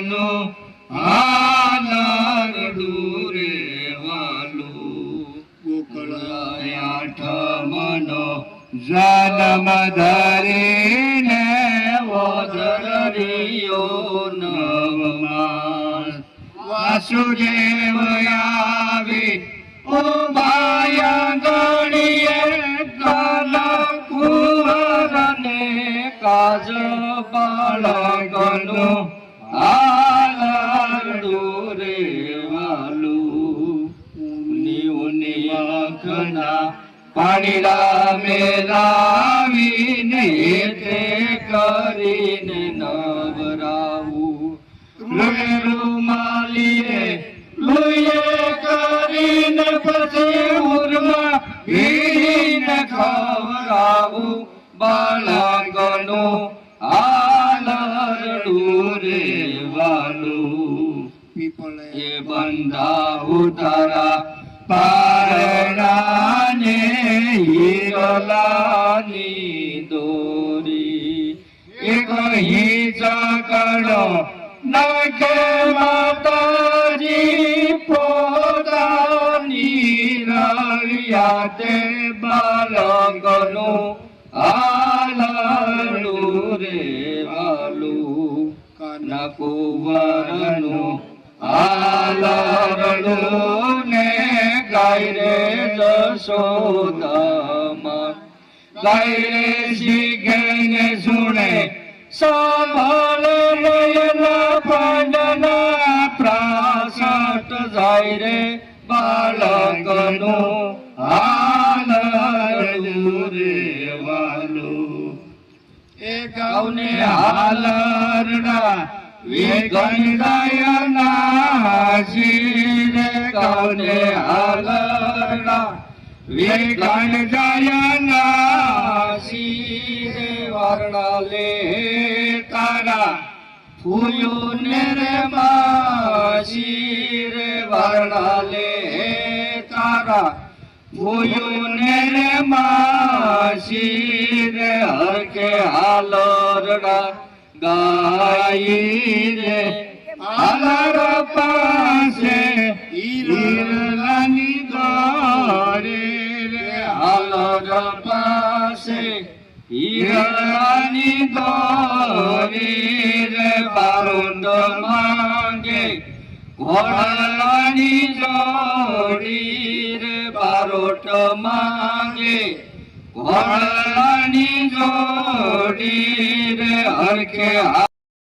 ગનો આલરડું રે વાલું ગોકળાયા ઠમનો જન્મ ધરીને ઓધરિયો નવમાસ વાસુદેવ આવી ઉભાયા ગણીએ કાલ કુંવરને કાજ બાળકનો આલરડું રે વાલું ઉની આંખના પાણીડા મેલાવીને તે કરીને નવરાવું રૂમાલીએ લોહીએ કરીને પછી ઉરમાં ભીને ખવડાવું બાળકનું આલરડું રે વાલું એ બંધાવું તારા પારણાને હિરલાની દોરી એક હિંચકડો નાખે માતાજી પોતાની રળિયા તે બાળકનું આલરડું રે વાલું કાના કુંવરનું આલરડું ને ગાય રે જશોદામાં ગાય રે શીખે ને સુણે સાંભળે નયના પાંડના પ્રાસટ જાય રે બાળકનું આલરડું રે વાલું એ ગાઉને આલરડા વિઘનદાયના શિરે ગાઉને આલરડા વિઘનદાયના શિરે વર્ણાલે તારા ફૂયુને રે શિરે વર્ણાલે તારા ફૂયુને રે શિરે હરકે આલરડા ગાઈ રે આલર પાસે હિરલાની દોરે રે આલર પાસે હિરલાની દોરે રે બારોટ માંગે ઘોડાની જોડી રે બારોટ માંગે ઘોડાની જોડી રે હરકે